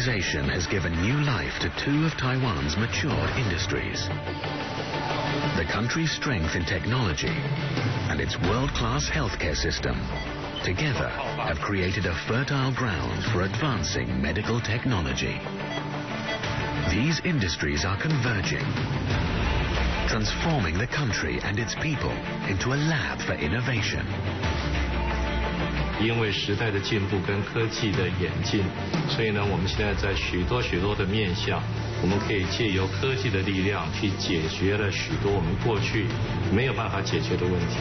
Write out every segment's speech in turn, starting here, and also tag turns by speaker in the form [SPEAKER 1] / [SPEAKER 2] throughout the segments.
[SPEAKER 1] Globalization has given new life to two of Taiwan's matured industries. The country's strength in technology and its world-class healthcare system together have created a fertile ground for advancing medical technology. These industries are converging, transforming the country and its people into a lab for innovation.
[SPEAKER 2] 因为时代的进步跟科技的演进，所以呢，我们现在在许多的面向，我们可以借由科技的力量去解决了许多我们过去没有办法解决的问题。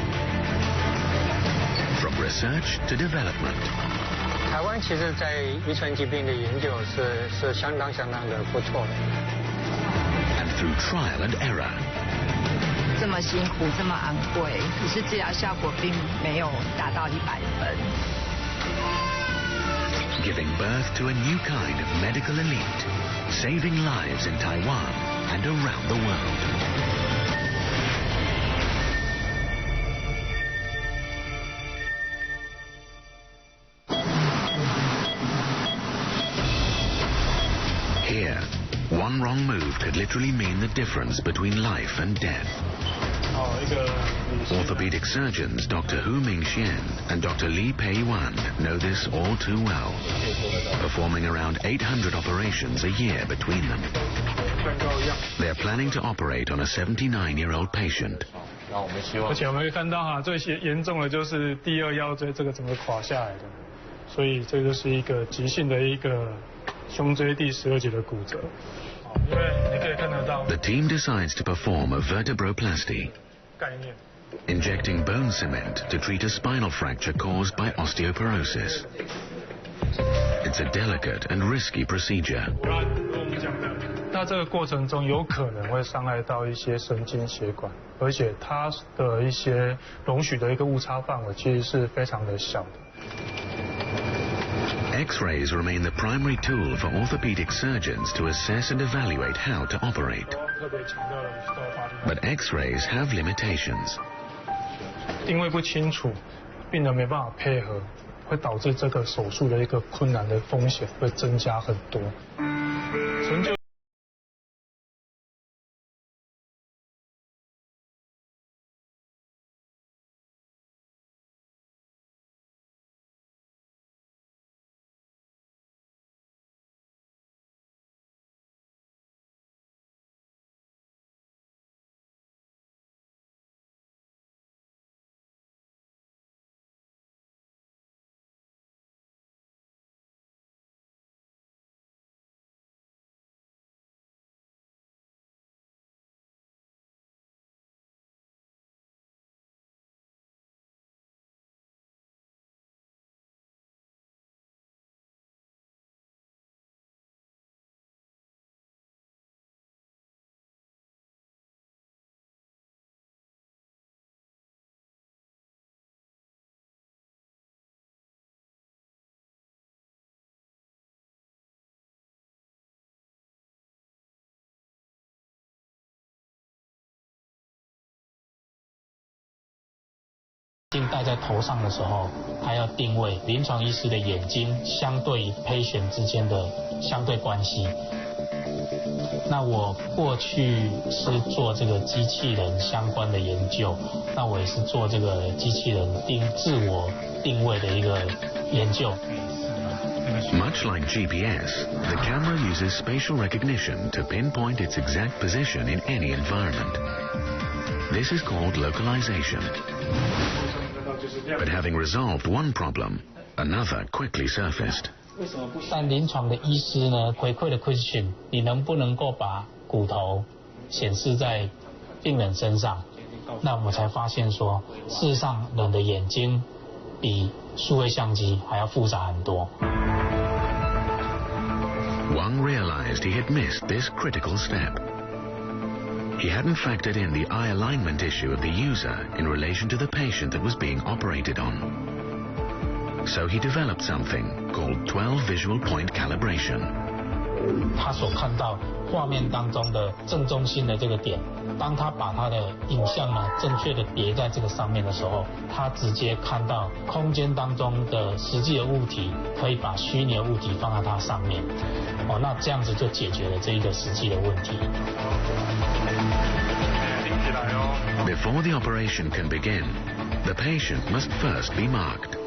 [SPEAKER 1] From research to development.
[SPEAKER 3] 台湾其实在遗传疾病的研究是相当的不错的。
[SPEAKER 1] And through trial and error.
[SPEAKER 4] 这么辛苦，这么昂贵，可是治疗效果并没有达到100分。
[SPEAKER 1] Giving birth to a new kind of medical elite, saving lives in Taiwan and around the world. Here, one wrong move could literally mean the difference between life and death. Orthopedic surgeons Dr. Hu Mingxian and Dr. Li Pei-Wan know this all too well, performing around 800 operations a year between them. They're planning to operate on a 79-year-old patient.
[SPEAKER 5] 而且我们可以看到最严重的就是第二腰椎这个整个垮下来的，所以这就是一个急性的一个胸椎第12节的骨折。因为你可以看得到。
[SPEAKER 1] The team decides to perform a vertebroplasty, injecting bone cement to treat a spinal fracture caused by osteoporosis. It's a delicate and risky procedure.
[SPEAKER 5] 那这个过程中有可能会伤害到一些神经血管，而且它的一些容许的一个误差范围其实是非常的小的。
[SPEAKER 1] X-rays remain the primary tool for orthopedic surgeons to assess and evaluate how to operate. But X-rays have limitations.
[SPEAKER 5] 定位不清楚，病人没办法配合，会导致这个手术的一个困难的风险会增加很多。成就。
[SPEAKER 6] 镜戴在头上的时候，它要定位临床医师的眼睛相对 patient 之间的相对关系。那我过去是做这个机器人相关的研究，那我也是做这个机器人自我定位的一个研究。
[SPEAKER 1] Much like GPS, the camera uses spatial recognition to pinpoint its exact position in any environment. This is called localization. But having resolved one problem, another quickly surfaced.
[SPEAKER 6] 但临床的医师呢，回馈的 question， 你能不能够把骨头显示在病人身上？那我们才发现说，事实上人的眼睛比数位相机还要复杂很多。
[SPEAKER 1] Wang realized he had missed this critical step. He hadn't factored in the eye alignment issue of the user in relation to the patient that was being operated on. So he developed something called 12 visual point calibration.
[SPEAKER 6] 他所看到画面当中的正中心的这个点，当他把他的影像呢正确的叠在这个上面的时候，他直接看到空间当中的实际的物体，可以把虚拟的物体放在它上面。那这样子就解决了这一个实际的问题。
[SPEAKER 1] Before the operation can begin, the patient must first be marked.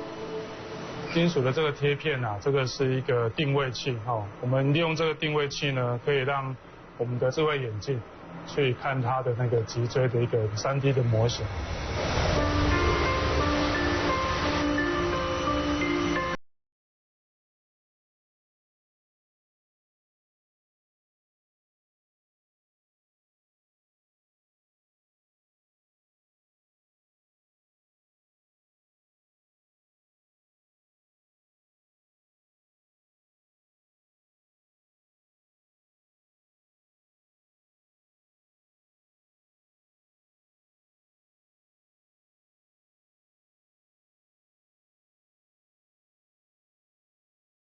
[SPEAKER 5] 金属的这个贴片啊，这个是一个定位器我们利用这个定位器呢，可以让我们的智慧眼镜去看它的那个脊椎的一个3D 的模型。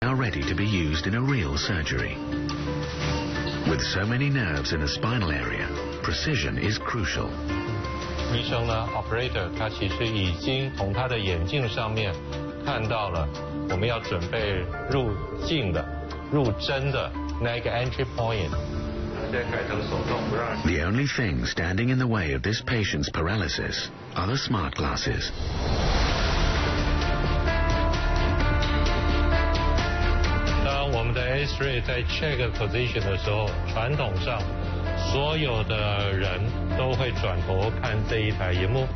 [SPEAKER 1] Now ready to be used in a real surgery. With so many nerves in the spinal area, precision is crucial.
[SPEAKER 2] 医生呢 ，operator 他其实已经从他的眼镜上面看到了我们要准备入镜的、入针的那个 entry point。现在改成手动不让。
[SPEAKER 1] The only thing standing in the way of this patient's paralysis are the smart glasses.
[SPEAKER 2] 我们的 X-ray 在 check position 的时候，传统上所有的人都会转头看这一台荧幕，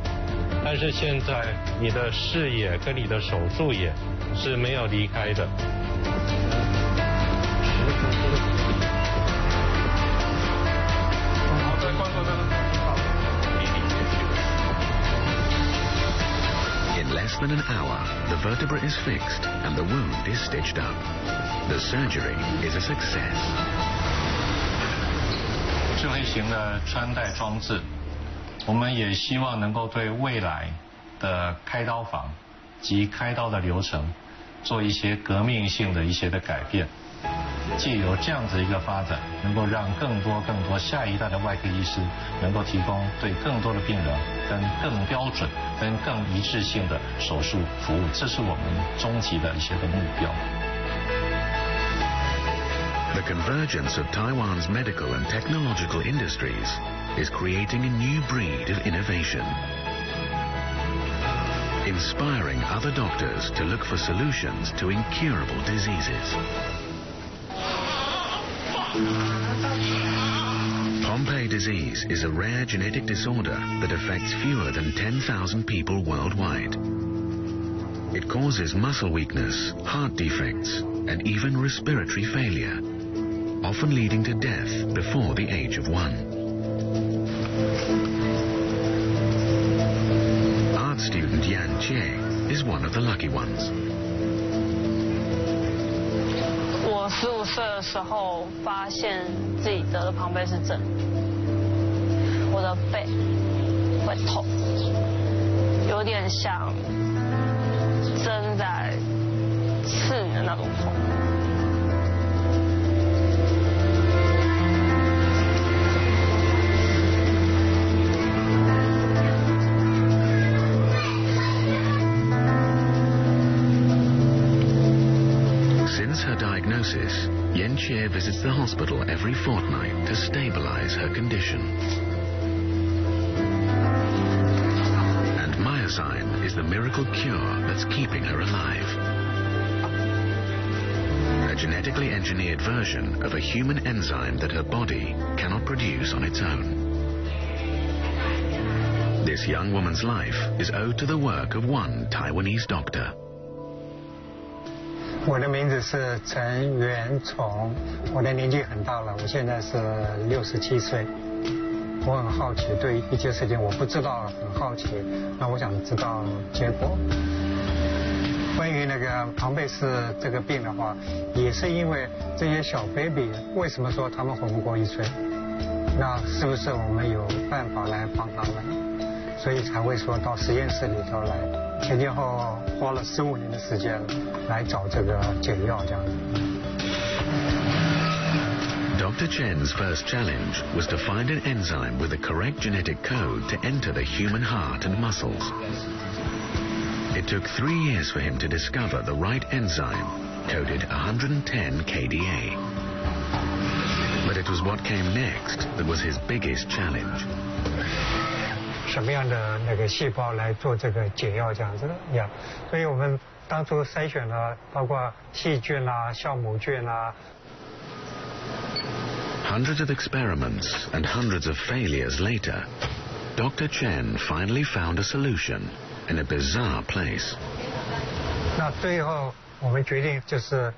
[SPEAKER 2] 但是现在你的视野跟你的手术眼是没有离开的。
[SPEAKER 1] In less than an hour, the vertebra is fixed and the wound is stitched up. The surgery is a success.
[SPEAKER 2] 智慧型的穿戴装置，我们也希望能够对未来的开刀房及开刀的流程做一些革命性的一些的改变。藉由这样子一个发展，能够让更多下一代的外科医师能够提供对更多的病人跟更标准、跟更一致性的手术服务，这是我们终极的一些的目标。
[SPEAKER 1] The convergence of Taiwan's medical and technological industries is creating a new breed of innovation, inspiring other doctors to look for solutions to incurable diseases. Pompe disease is a rare genetic disorder that affects fewer than 10,000 people worldwide. It causes muscle weakness, heart defects, and even respiratory failure, often leading to death before the age of 1. Art student Yan Jie is one of the lucky ones.
[SPEAKER 7] 我15岁的时候发现自己得了庞贝氏症，我的背会痛，有点像针在刺你的那种痛。
[SPEAKER 1] Since her diagnosis, Yan Jie visits the hospital every fortnight to stabilize her condition. And myosin is the miracle cure that's keeping her alive. A genetically engineered version of a human enzyme that her body cannot produce on its own. This young woman's life is owed to the work of one Taiwanese doctor.
[SPEAKER 3] 我的名字是陈元崇，我的年纪很大了，我现在是67岁。我很好奇，对一些事情我不知道，很好奇，那我想知道结果。关于那个庞贝氏这个病的话，也是因为这些小 baby 为什么说他们活不过1岁？那是不是我们有办法来帮他们？所以才会说到实验室里头来。前前后后花了15年的时间来找这个解药，这样子。
[SPEAKER 1] Dr. Chen's first challenge was to find an enzyme with the correct genetic code to enter the human heart and muscles. It took 3 years for him to discover the right enzyme, coded 110 kDa. But it was what came next that was his biggest challenge.
[SPEAKER 3] 什么样的那个细胞来做这个解药这样子的呀？所以我们当初筛选了包括细菌啦、酵母菌啦。
[SPEAKER 1] Hundreds of experiments and hundreds of failures later, Dr. Chen finally found a solution in a bizarre place.
[SPEAKER 3] 那最后我们决定就是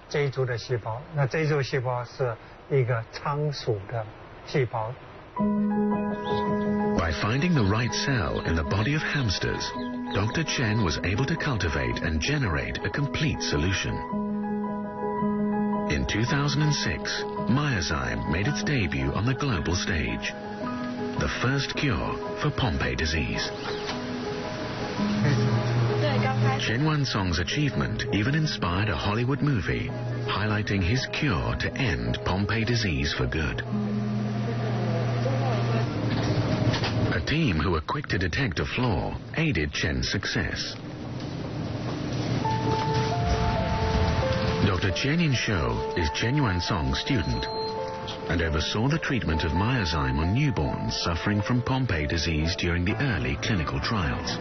[SPEAKER 3] 这一株的细胞。那这一株细胞是一个仓鼠的细胞。
[SPEAKER 1] By finding the right cell in the body of hamsters, Dr. Chen was able to cultivate and generate a complete solution. In 2006, Myozyme made its debut on the global stage, the first cure for Pompe disease. Chen Wansong's achievement even inspired a Hollywood movie highlighting his cure to end Pompe disease for good. A team who were quick to detect a flaw aided Chen's success. Dr. Chen Yin-shou is Chen Yuansong's student and oversaw the treatment of Myozyme on newborns suffering from Pompe disease during the early clinical trials.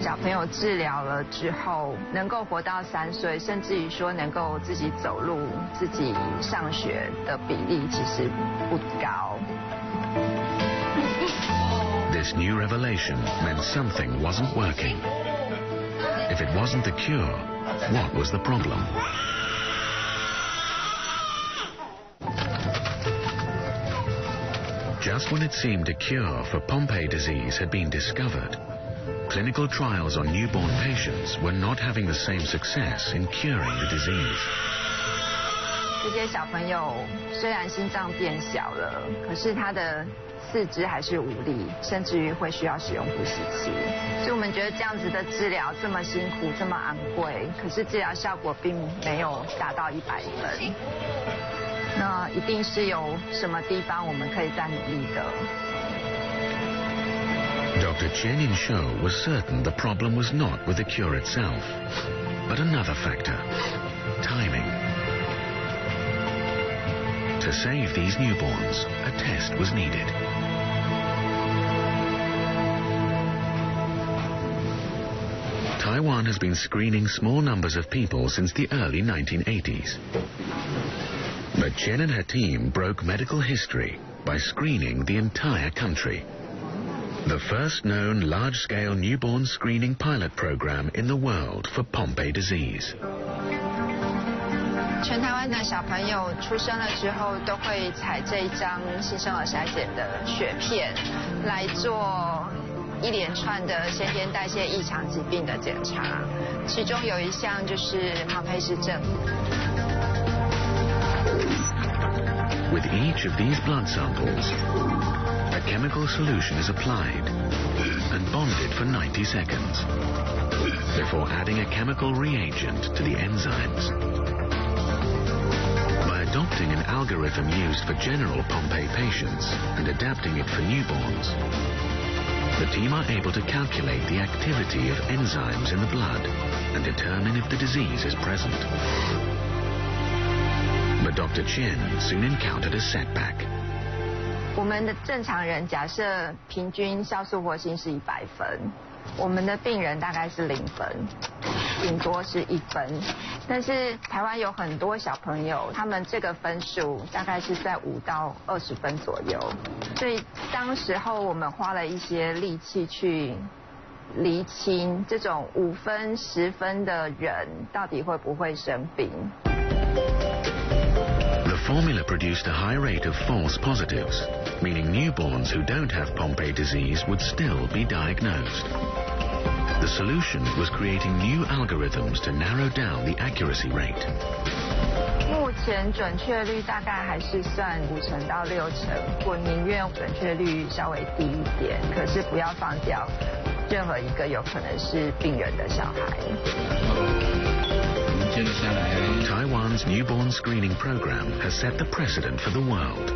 [SPEAKER 4] 小朋友治疗了之后，能够活到3岁，甚至于说能够自己走路、自己上学的比例其实不高。
[SPEAKER 1] This new revelation meant something wasn't working. If it wasn't the cure, what was the problem? Just when it seemed a cure for Pompe disease had been discovered, clinical trials on newborn patients were not having the same success in curing the disease.
[SPEAKER 4] 这些小朋友虽然心脏变小了，可是他的四肢还是无力，甚至于会需要使用呼吸器。所以我们觉得这样子的治疗这么辛苦、这么昂贵，可是治疗效果并没有达到100分。那一定是有什么地方我们可以再努力的。
[SPEAKER 1] Dr. Chen Yin-shou was certain the problem was not with the cure itself, but another factor: timing. To save these newborns, a test was needed. Taiwan has been screening small numbers of people since the early 1980s. But Chen and her team broke medical history by screening the entire country. The first known large-scale newborn screening pilot program in the world for Pompe disease.
[SPEAKER 4] 全台湾的小朋友出生了之后，都会采这一张新生儿筛检的血片来做一连串的先天代谢异常疾病的检查，其中有一项就是庞培氏症。
[SPEAKER 1] With each of these blood samples, a chemical solution is applied and bonded for 90 seconds before adding a chemical reagent to the enzymes. By adopting an algorithm used for general Pompe patients and adapting it for newborns, the team are able to calculate the activity of enzymes in the blood and determine if the disease is present. But Dr. Chen soon encountered a setback.
[SPEAKER 4] 我们的正常人假设平均酵素活性是100分，我们的病人大概是0分，顶多是1分。但是台湾有很多小朋友，他们这个分数大概是在5到20分左右。所以当时候我们花了一些力气去厘清这种5分、10分的人到底会不会生病。
[SPEAKER 1] The formula produced a high rate of false positives, meaning newborns who don't have Pompe disease would still be diagnosed. The solution was creating new algorithms to narrow down the accuracy rate.
[SPEAKER 4] 目前准确率大概还是算5成到6成，我宁愿准确率稍微低一点，可是不要放掉任何一个有可能是病人的小孩。
[SPEAKER 1] Taiwan's Taiwan's newborn screening program has set the precedent for the world,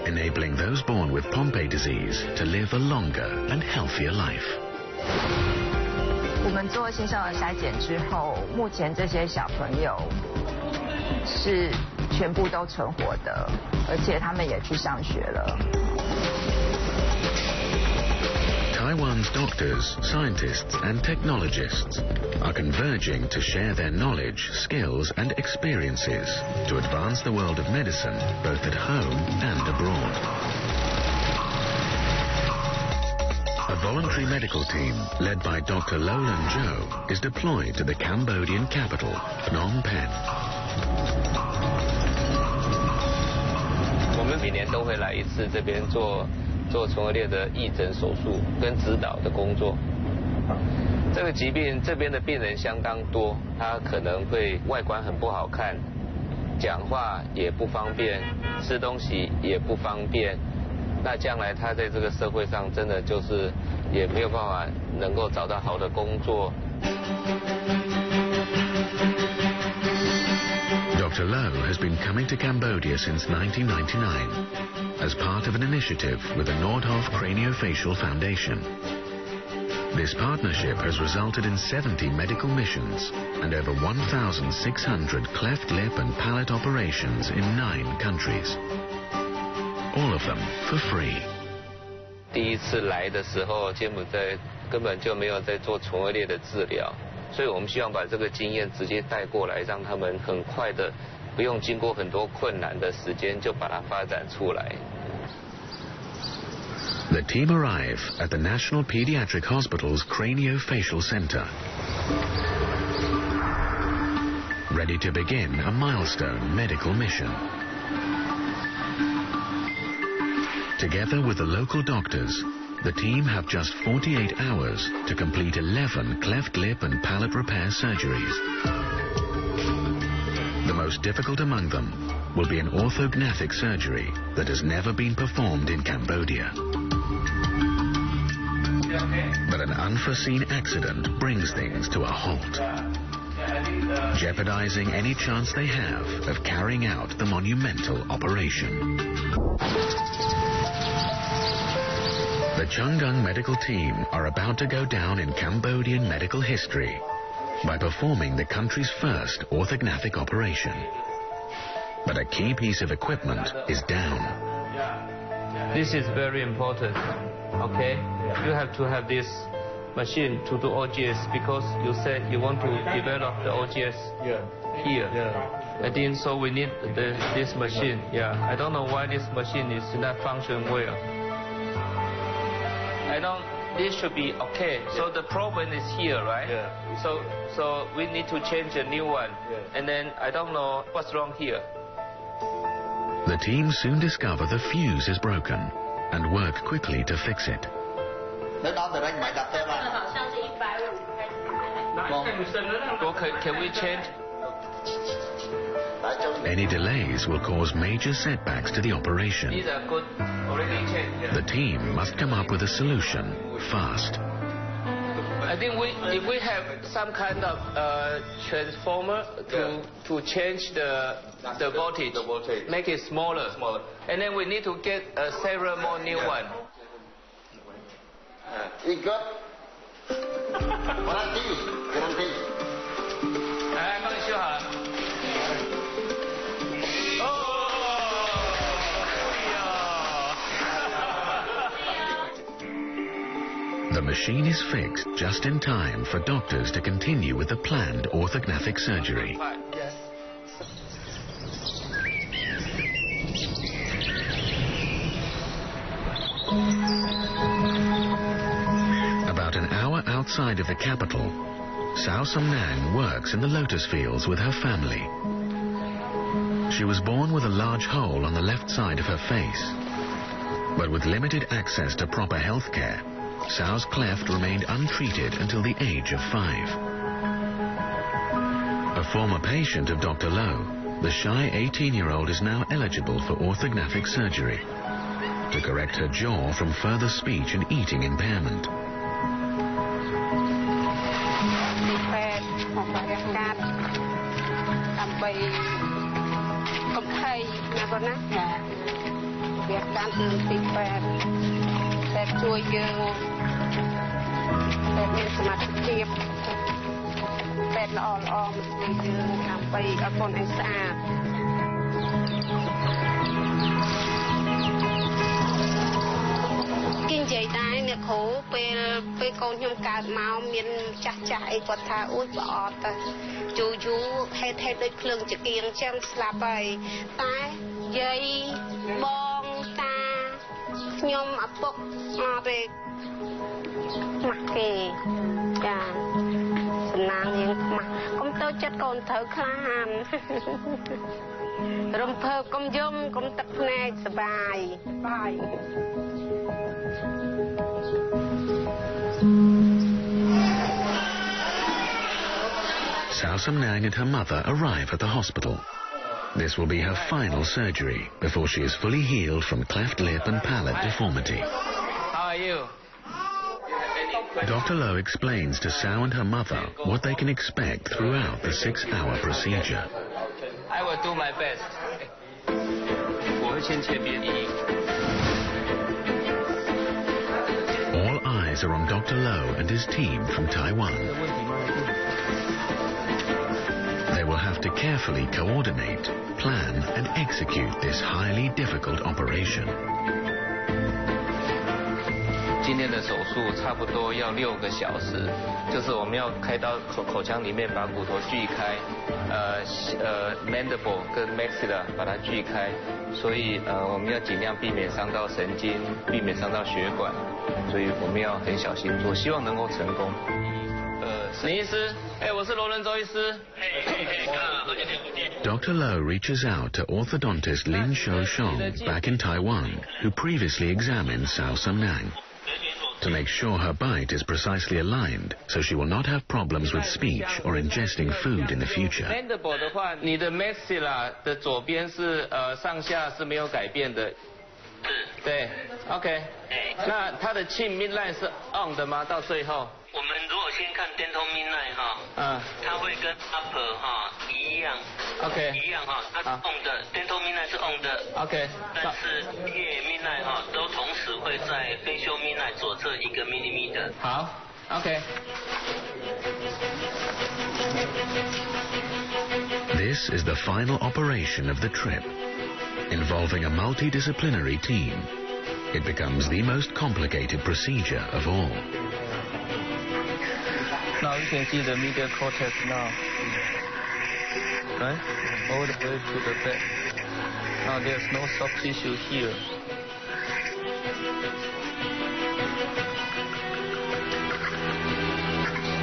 [SPEAKER 1] enabling those born with Pompe disease to live a longer and healthier life.
[SPEAKER 4] 我们做新生儿筛检之后，目前这些小朋友是全部都存活的，而且他们也去上学了。
[SPEAKER 1] Taiwan's doctors, scientists, and technologists are converging to share their knowledge, skills, and experiences to advance the world of medicine both at home and abroad. A voluntary medical team led by Dr. Lolan Zhou is deployed to the Cambodian capital, Phnom Penh.
[SPEAKER 8] 我们每年都会来一次这边做唇腭裂的义诊手术跟指导的工作。这个疾病这边的病人相当多，他可能会外观很不好看，讲话也不方便，吃东西也不方便。那将来他在这个社会上真的就是也没有办法能够找到好的工作。
[SPEAKER 1] Dr. Low has been coming to Cambodia since 1999 as part of an initiative with the Nordhoff Craniofacial Foundation. This partnership has resulted in 70 medical missions and over 1,600 cleft lip and palate operations in 9 countries. All of them for free.
[SPEAKER 8] 第一次来的时候，柬埔寨根本就没有在做唇腭裂的治疗。所以我们希望把这个经验直接带过来，让他们很快的，不用经过很多困难的时间，就把它发展出来。
[SPEAKER 1] The team arrive at the National Pediatric Hospital's Craniofacial Center, ready to begin a milestone medical mission. Together with the local doctors, the team have just 48 hours to complete 11 cleft lip and palate repair surgeries. The most difficult among them will be an orthognathic surgery that has never been performed in Cambodia. But an unforeseen accident brings things to a halt, jeopardizing any chance they have of carrying out the monumental operation. The Changgung medical team are about to go down in Cambodian medical history by performing the country's first orthognathic operation. But a key piece of equipment is down.
[SPEAKER 8] This is very important, okay? You have to have this machine to do OGS because you said you want to develop the OGS here. I think so we need this machine, I don't know why this machine is not functioning well. This should be okay. So the problem is here, right? So we need to change a new one. And then I don't know what's wrong here.
[SPEAKER 1] The team soon discover the fuse is broken and work quickly to fix it.
[SPEAKER 8] Can we change?
[SPEAKER 1] Any delays will cause major setbacks to the operation.
[SPEAKER 8] These are good, already changed.
[SPEAKER 1] The team must come up with a solution fast.
[SPEAKER 8] I think if we have some kind of transformer to change the voltage, make it smaller, and then we need to get several more new ones.
[SPEAKER 1] The machine is fixed just in time for doctors to continue with the planned orthognathic surgery. About an hour outside of the capital, Sao Samnang works in the lotus fields with her family. She was born with a large hole on the left side of her face, but with limited access to proper health care, Sao's cleft remained untreated until the age of 5. A former patient of Dr. Low, the shy 18-year-old is now eligible for orthognathic surgery to correct her jaw from further speech and eating impairment.
[SPEAKER 9] คนนะเรียกการเดินปีแปดแต่ช่วยเยอะแต่เป็นสมาธิเทียบแต่ละอ่อนๆมันช่วยเยอะทำไปเอาคนให้สะอาดกินใจได้เนี่ยเขาไปกองยมการมาเมียนจักจ่ายกว่าท่าอุ้ยปอดแต่จู่ๆให้ด้วยเครื่องจะเกียงแช่มสลับไปตายยัยบองตายมอปกอะไรหมักเกยจ้าสนางยังหมักก้มเต้าจัดก่อนเถอะคลานรำเพอก้มยมก้มตักแน่สบาย
[SPEAKER 1] Sao Sam Nang and her mother arrive at the hospital. This will be her final surgery before she is fully healed from cleft lip and palate deformity.
[SPEAKER 8] How are you?
[SPEAKER 1] Dr. Low explains to Sao and her mother what they can expect throughout the 6-hour procedure.
[SPEAKER 8] I will do my best.
[SPEAKER 1] All eyes are on Dr. Low and his team from Taiwan. They will have to carefully coordinate, plan and execute this highly difficult operation.
[SPEAKER 8] 今天的手术差不多要6个小时，就是我们要开刀口腔里面把骨头锯开，mandible 跟 maxilla 把它锯开，所以我们要尽量避免伤到神经，避免伤到血管，所以我们要很小心做，希望能够成功。林医师，我是罗伦周医师。
[SPEAKER 1] Dr. Low reaches out to orthodontist Lin Shou-shong back in Taiwan, who previously examined Sao Sam Nang, to make sure her bite is precisely aligned, so she will not have problems with speech or ingesting food in the future.
[SPEAKER 8] Mandible 的话，你的 maxilla 的左边是上下是没有改变的。对 ，OK。那它的沁 midline 是 on 的吗？到最后？
[SPEAKER 10] 我们如果先看 dental midline 哈，它会跟 upper 哈一样
[SPEAKER 8] ，OK，
[SPEAKER 10] 一样哈，它是 on 的 dental midline 是 on 的
[SPEAKER 8] ，OK，
[SPEAKER 10] 但是叶 midline 哈都同时会在facial midline 左侧1个 millimeter。
[SPEAKER 8] 好 ，OK。This
[SPEAKER 1] is the final operation of the trip, involving a multidisciplinary team. It becomes the most complicated procedure of all.
[SPEAKER 10] Now you can see the medial cortex now, right? All the way to the back. Now there's no soft tissue here.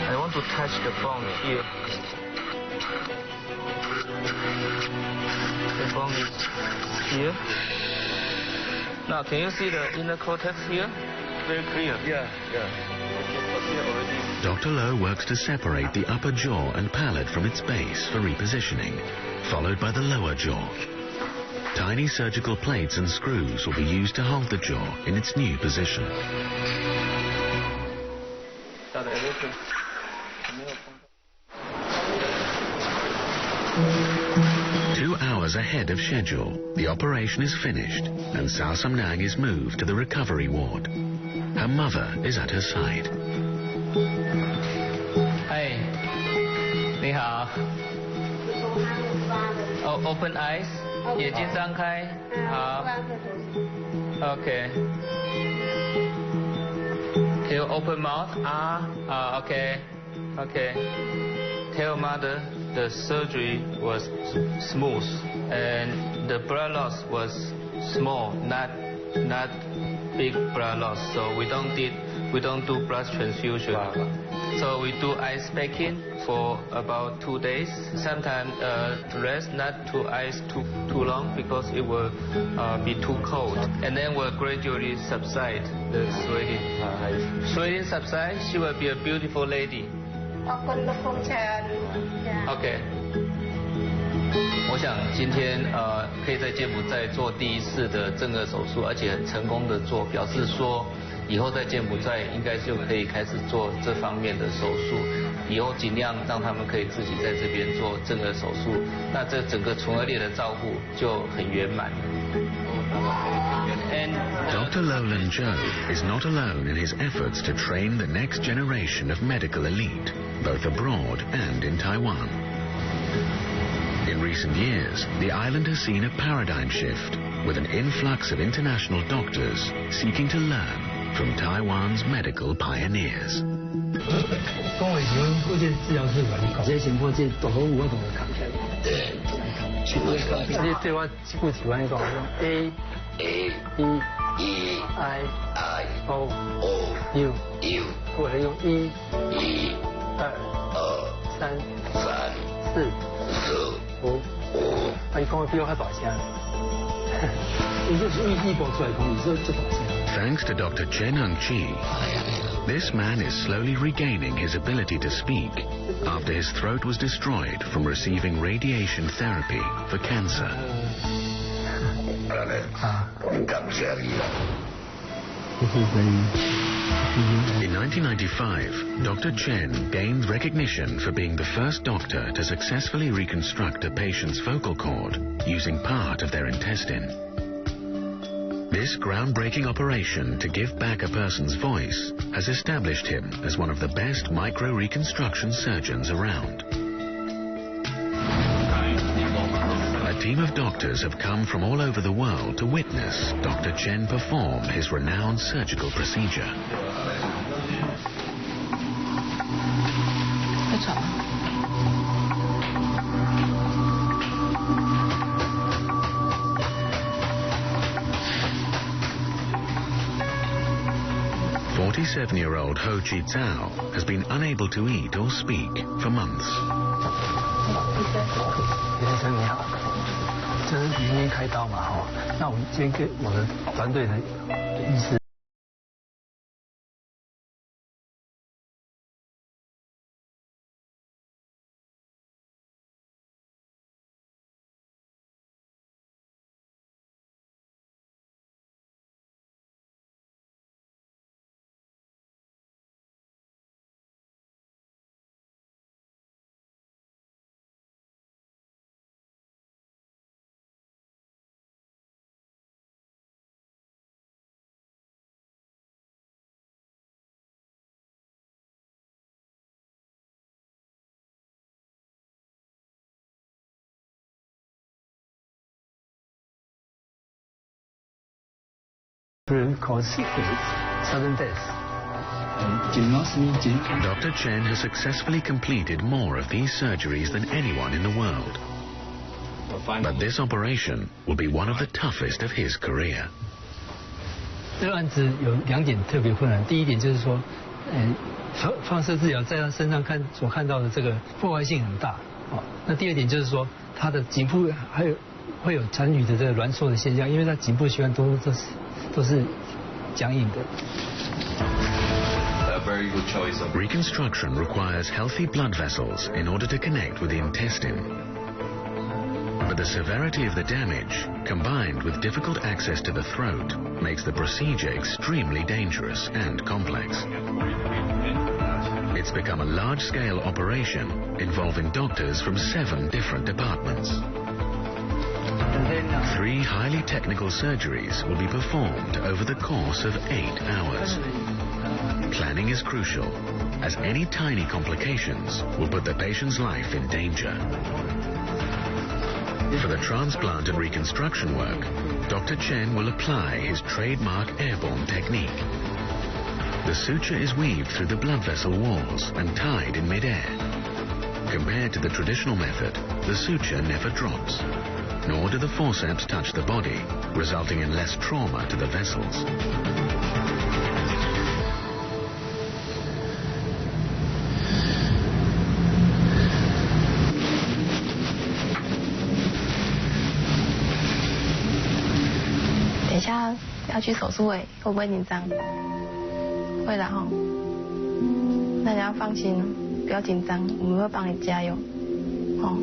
[SPEAKER 10] I want to touch the bone here. The bone is here. Now can you see the inner cortex here? Very clear. Yeah.
[SPEAKER 1] Dr. Low works to separate the upper jaw and palate from its base for repositioning, followed by the lower jaw. Tiny surgical plates and screws will be used to hold the jaw in its new position. 2 hours ahead of schedule, the operation is finished and Sao Sam Nang is moved to the recovery ward. Her mother is at her side.
[SPEAKER 8] 哎，你好。Open eyes， 眼睛张开。好。OK。Can you open mouth? OK. Tell mother the surgery was smooth and the blood loss was small, not big blood loss. So we don't do blood transfusion. So we do ice packing for about 2 days. Sometimes rest, not to ice too long because it will be too cold. And then will gradually subside the sweating. Sweating subside, she will be a beautiful lady. OK。我想今天可以在柬埔寨做第1次的正颌手术，而且很成功的做，表示说以后在柬埔寨应该就可以开始做这方面的手术，以后尽量让他们可以自己在这边做正颌手术，那这整个唇腭裂的照顾就很圆满。
[SPEAKER 1] Dr. Lowland Joe is not alone in his efforts to train the next generation of medical elite, both abroad and in Taiwan. In recent years, the island has seen a paradigm shift, with an influx of international doctors seeking to learn from Taiwan's medical pioneers.
[SPEAKER 11] 跟我以前复健治疗师管理，这些情况这大多我同佢扛起来。而且对我不喜欢讲用 A E I O U， 我来用1 2 3 4 5，啊，你讲我比我还大声，你就是一步出来讲，你说这大声。
[SPEAKER 1] Thanks to Dr. Chen Hung-chi, this man is slowly regaining his ability to speak after his throat was destroyed from receiving radiation therapy for cancer. In 1995, Dr. Chen gained recognition for being the first doctor to successfully reconstruct a patient's vocal cord using part of their intestine. This groundbreaking operation to give back a person's voice has established him as one of the best micro-reconstruction surgeons around. A team of doctors have come from all over the world to witness Dr. Chen perform his renowned surgical procedure. 47-year-old Ho Chi Zhao has been unable to eat or speak for months.
[SPEAKER 11] 先生你好，就是明天开刀嘛哈，那我们今天跟我们团队的医师。Cause sudden death.
[SPEAKER 1] Dr. Chen has successfully completed more of these surgeries than anyone in the world. But this operation will be one of the toughest of his career.
[SPEAKER 11] 这个案子有2点特别困难，第一点就是说，放射治疗在他身上所看到的这个破坏性很大，那第二点就是说，他的颈部会有残余的这个挛缩的现象，因为他颈部血管都是僵硬的。
[SPEAKER 1] Reconstruction requires healthy blood vessels in order to connect with the intestine. But the severity of the damage, combined with difficult access to the throat, makes the procedure extremely dangerous and complex. It's become a large-scale operation involving doctors from 7 different departments. 3 highly technical surgeries will be performed over the course of 8 hours. Planning is crucial, as any tiny complications will put the patient's life in danger. For the transplant and reconstruction work, Dr. Chen will apply his trademark airborne technique. The suture is weaved through the blood vessel walls and tied in mid-air. Compared to the traditional method, the suture never drops, nor do the forceps touch the body, resulting in less trauma to the vessels.
[SPEAKER 12] Next, 要去手术会不会紧张？会的哈。那你要放心，不要紧张，我们会帮你加油，哦。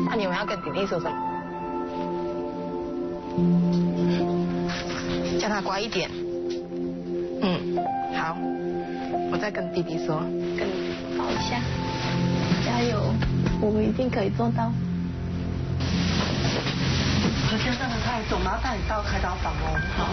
[SPEAKER 12] 那你们要跟弟弟说什么？叫他乖一点。好，我再跟弟弟说，跟抱一下，加油，我们一定可以做到。
[SPEAKER 13] 可是这样太重，麻烦你到开刀房哦。好。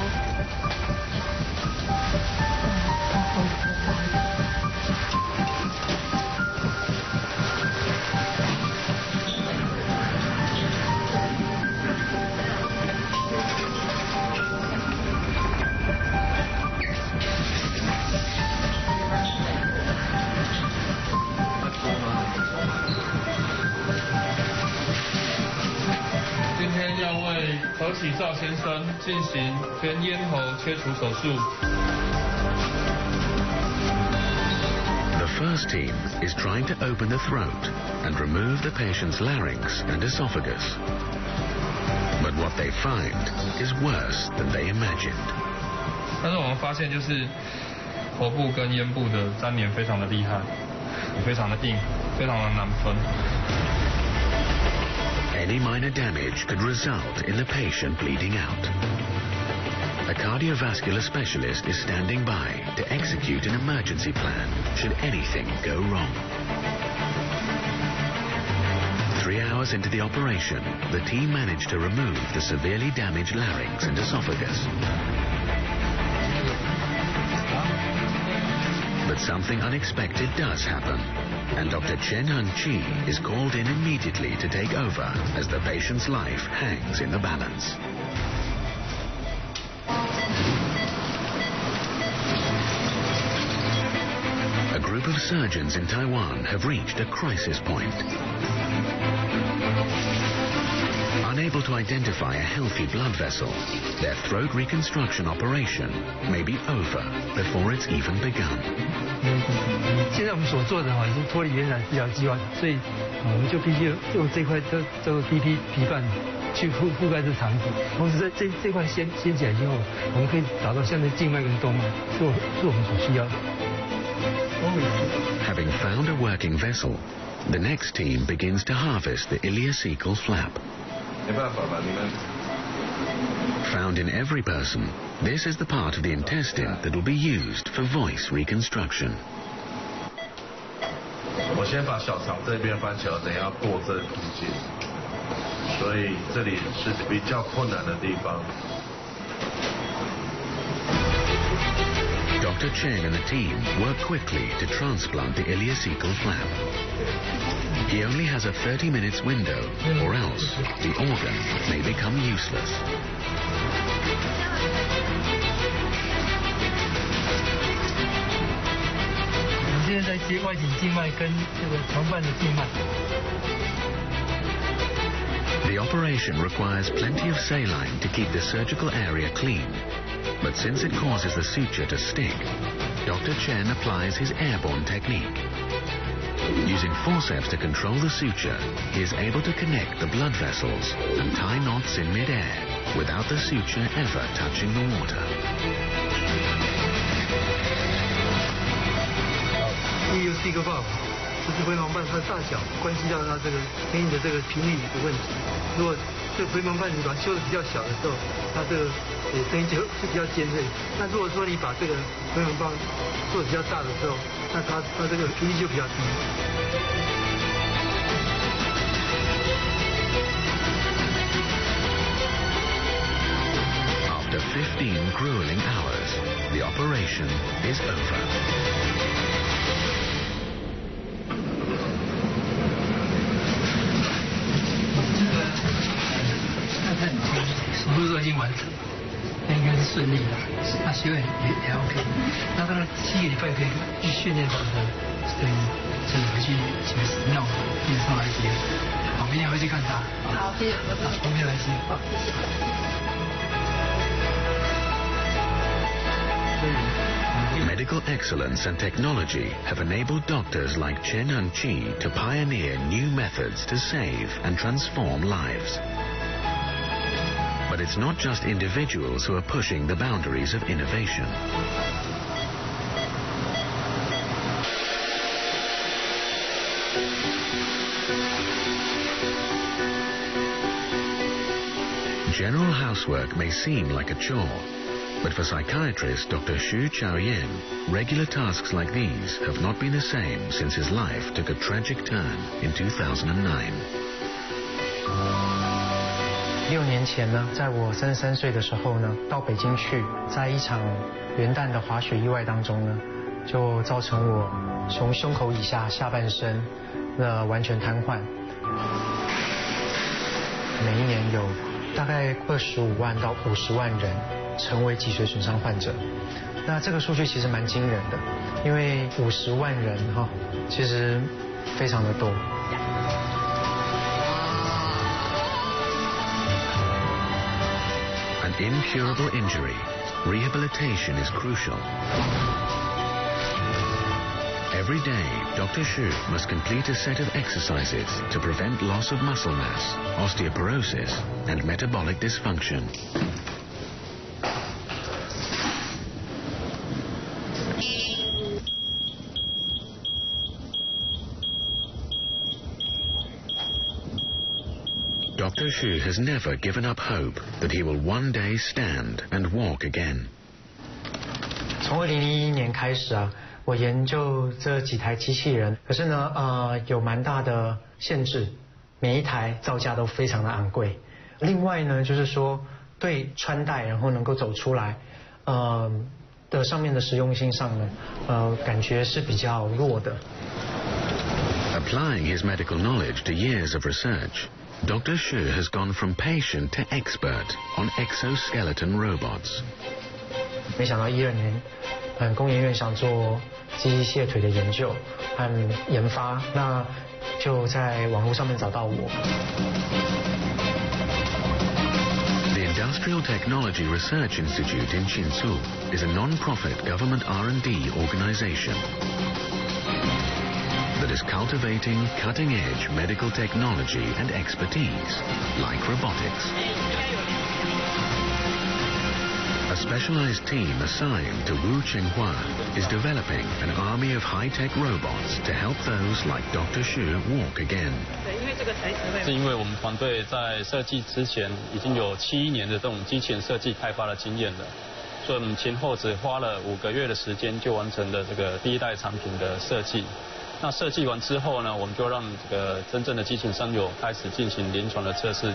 [SPEAKER 10] 何启照先生进行全咽喉切除手术。
[SPEAKER 1] The first team is trying to open the throat and remove the patient's larynx and esophagus. But what they find is worse than they imagined.
[SPEAKER 10] 但是我们发现就是喉部跟咽部的粘连非常的厉害，非常的硬，非常的难分。
[SPEAKER 1] Any minor damage could result in the patient bleeding out. A cardiovascular specialist is standing by to execute an emergency plan should anything go wrong. 3 hours into the operation, the team managed to remove the severely damaged larynx and esophagus. But something unexpected does happen, and Dr. Chen Hun-chi is called in immediately to take over as the patient's life hangs in the balance. A group of surgeons in Taiwan have reached a crisis point. Unable to identify a healthy blood vessel, their throat reconstruction operation may be over before it's even begun.
[SPEAKER 11] 现在我们所做的已经脱离原来治疗计划，所以我们就必须用这块叫做 DP 皮瓣去覆盖这肠子，同时在这块掀起来之后，我们可以找到下面静脉跟动脉，是我们所需要的。
[SPEAKER 1] Having found a working vessel, the next team begins to harvest the ileocecal flap.
[SPEAKER 10] 没办法吧，你们。
[SPEAKER 1] Found in every person, this is the part of the intestine that will be used for voice reconstruction.
[SPEAKER 10] 我先把小肠这边翻起来，等一下过这中间，所以这里是比较困难的地方。
[SPEAKER 1] Dr. Chen and the team work quickly to transplant the ileocecal flap. He only has a 30 minutes window, or else the organ may become useless.
[SPEAKER 11] 我们现在在接外颈静脉跟这个肠瓣的静脉。
[SPEAKER 1] The operation requires plenty of saline to keep the surgical area clean. But since it causes the suture to stick, Dr. Chen applies his airborne technique. Using forceps to control the suture, he is able to connect the blood vessels and tie knots in mid-air without the suture ever touching the water.
[SPEAKER 11] 这又是一个办法，就是回盲瓣它的大小关系到它这个牵引的这个频率的问题。如果这个回盲瓣你把它修的比较小的时候，它这个声音就比较尖锐。那如果说你把这个回盲瓣做的比较大的时候，那它这个频率就比较低。
[SPEAKER 1] After 15 grueling hours, the operation is over.
[SPEAKER 11] 手术都已经完成了，那应该是顺利的，那修也 OK。那当然7个礼拜可以去训练他的声音，甚至回去学尿念上来接。好，明天回去看他。
[SPEAKER 12] 好，谢谢。
[SPEAKER 11] 明天来接。好，谢谢。
[SPEAKER 1] Medical excellence and technology have enabled doctors like Chen Hun-chi to pioneer new methods to save and transform lives. But it's not just individuals who are pushing the boundaries of innovation. General housework may seem like a chore, But for psychiatrist Dr. Xu Chaoyan, regular tasks like these have not been the same since his life took a tragic turn in 2009.
[SPEAKER 14] 6年前呢，在我33岁的时候呢，到北京去，在一场元旦的滑雪意外当中呢，就造成我从胸口以下下半身完全瘫痪。每一年有大概25万到50万人成为脊髓损伤患者，那这个数据其实蛮惊人的，因为50万人其实非常的多。
[SPEAKER 1] An incurable injury, rehabilitation is crucial. Every day, Dr. Xu must complete a set of exercises to prevent loss of muscle mass, osteoporosis, and metabolic dysfunction. Dr. Xu has never given up hope that he will one day stand and walk again.
[SPEAKER 14] 从2001年开始啊，我研究这几台机器人，可是呢，有蛮大的限制，每一台造价都非常的昂贵。另外呢，就是说对穿戴然后能够走出来，的上面的实用性上呢，感觉是比较弱的。
[SPEAKER 1] Applying his medical knowledge to years of research, Dr. Xu has gone from patient to expert on exoskeleton robots.
[SPEAKER 14] 没想到12年，工研院想做机械腿的研究和研发，那就在网络上面找到我。
[SPEAKER 1] The Industrial Technology Research Institute in Chinsu is a non-profit government R&D organization that is cultivating cutting-edge medical technology and expertise, like robotics. A specialized team assigned to Wu Qinghua is developing an army of high-tech robots to help those like Dr. Xu walk again.
[SPEAKER 15] 是因为我们团队在设计之前已经有7年的这种机器人设计开发的经验了，所以我们前后只花了5个月的时间就完成了这个第一代产品的设计。那设计完之后呢，我们就让这个真正的机器人商友开始进行临床的测试。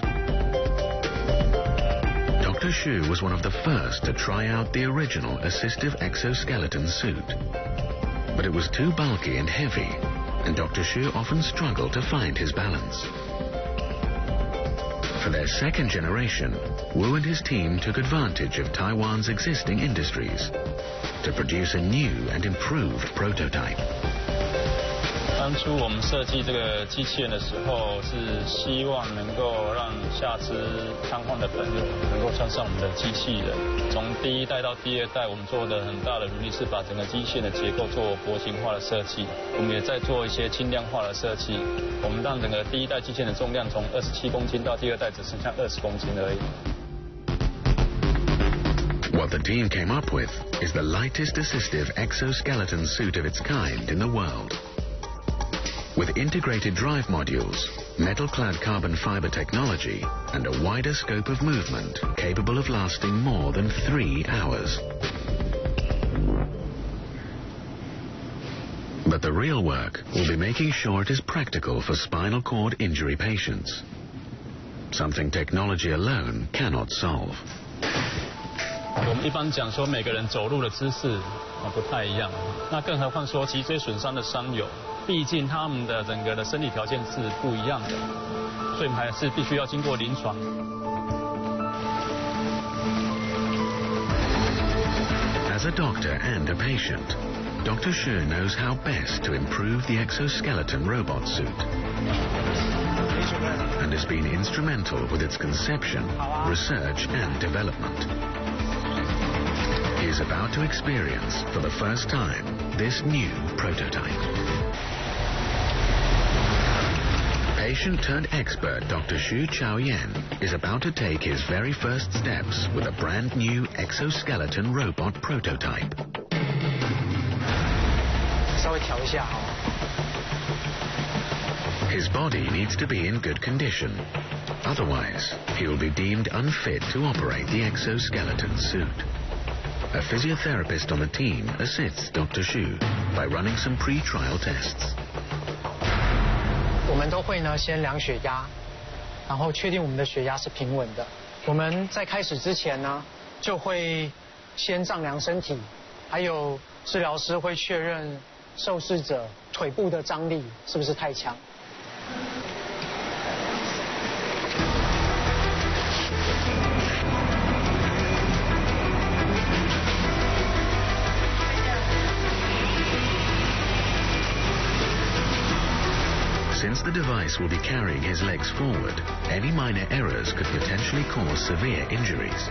[SPEAKER 1] Dr. Xu was one of the first to try out the original assistive exoskeleton suit. But it was too bulky and heavy, and Dr. Xu often struggled to find his balance. For their second generation, Wu and his team took advantage of Taiwan's existing industries to produce a new and improved prototype.
[SPEAKER 15] 当初我们设计这个机器人的时候，是希望能够让下肢瘫痪的朋友能够穿上我们的机器人。从第一代到第2代，我们做的很大的努力是把整个机器人的结构做薄型化的设计。我们也在做一些轻量化的设计。我们让整个第一代机器人的重量从27公斤到第2代只剩下20公斤而已。
[SPEAKER 1] What the team came up with is the lightest assistive exoskeleton suit of its kind in the world. With integrated drive modules, metal-clad carbon fiber technology, and a wider scope of movement capable of lasting more than 3 hours. But the real work will be making sure it is practical for spinal cord injury patients, something technology alone cannot solve.
[SPEAKER 15] 我们一般讲说每个人走路的姿势不太一样，那更何况说脊椎损伤的伤友，毕竟他们的整个的身体条件是不一样的，所以我们还是必须要经过临床。
[SPEAKER 1] As a doctor and a patient, Dr. Xu knows how best to improve the exoskeleton robot suit, and has been instrumental with its conception, research, and development. He is about to experience, for the first time, this new prototype. Patient-turned-expert Dr. Xu Chaoyan is about to take his very first steps with a brand new exoskeleton robot prototype.
[SPEAKER 14] 稍微调一下。
[SPEAKER 1] His body needs to be in good condition. Otherwise, he will be deemed unfit to operate the exoskeleton suit. A physiotherapist on the team assists Dr. Xu by running some pre-trial tests.
[SPEAKER 14] 我们都会呢先量血压，然后确定我们的血压是平稳的。我们在开始之前呢，就会先丈量身体，还有治疗师会确认受试者腿部的张力是不是太强。
[SPEAKER 1] Since the device will be carrying his legs forward, any minor errors could potentially cause severe injuries.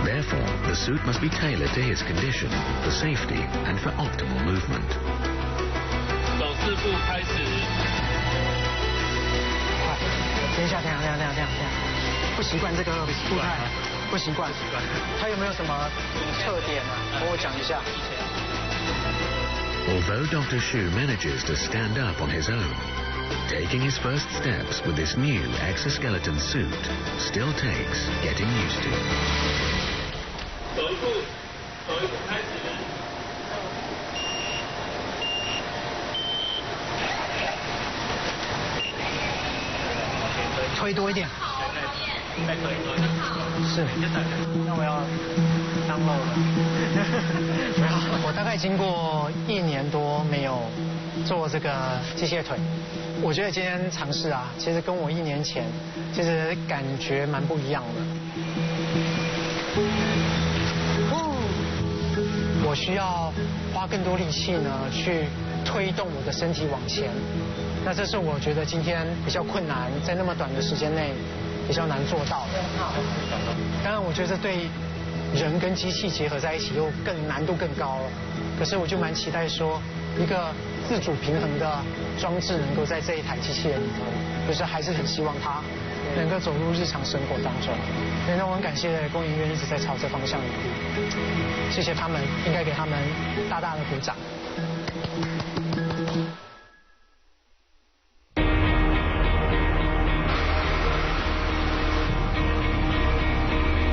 [SPEAKER 1] Therefore, the suit must be tailored to his condition, for safety and for optimal movement.
[SPEAKER 15] 走4步开始。
[SPEAKER 14] 等一下，不习惯这个步态，不习惯。他有没有什么特点啊？跟我讲一下。
[SPEAKER 1] Although Dr. Xu manages to stand up on his own, taking his first steps with this new exoskeleton suit still takes getting used to.
[SPEAKER 15] 走一步开始。
[SPEAKER 14] 推多一点。
[SPEAKER 15] 再推多一点。
[SPEAKER 14] 是。那我要当漏了。没有，我大概经过1年多没有做这个机械腿，我觉得今天尝试啊，其实跟我1年前其实感觉蛮不一样的。我需要花更多力气呢，去推动我的身体往前。那这是我觉得今天比较困难，在那么短的时间内比较难做到的。当然，我觉得这对人跟机器结合在一起又难度更高了。可是我就蛮期待说，一个自主平衡的装置能够在这一台机器人里头，就是还是很希望它能够走入日常生活当中。所以呢，我很感谢工研院一直在朝这方向努力，谢谢他们，应该给他们大大的鼓掌。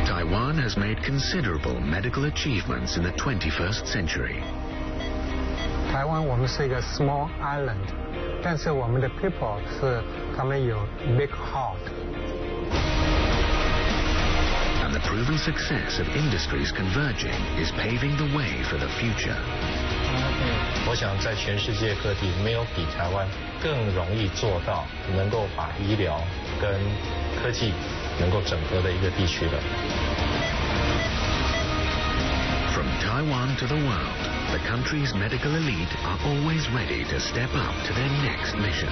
[SPEAKER 1] Taiwan has made considerable medical achievements in the 21st century.
[SPEAKER 3] 台湾我们是一个 small island， 但是我们的 people 是他们有 big heart。And
[SPEAKER 1] the proven success of industries converging is paving the way for the future.
[SPEAKER 2] 我想在全世界各地没有比台湾更容易做到能够把医疗跟科技能够整合的一个地区了。
[SPEAKER 1] From Taiwan to the world, the country's medical elite are always ready to step up to their next mission.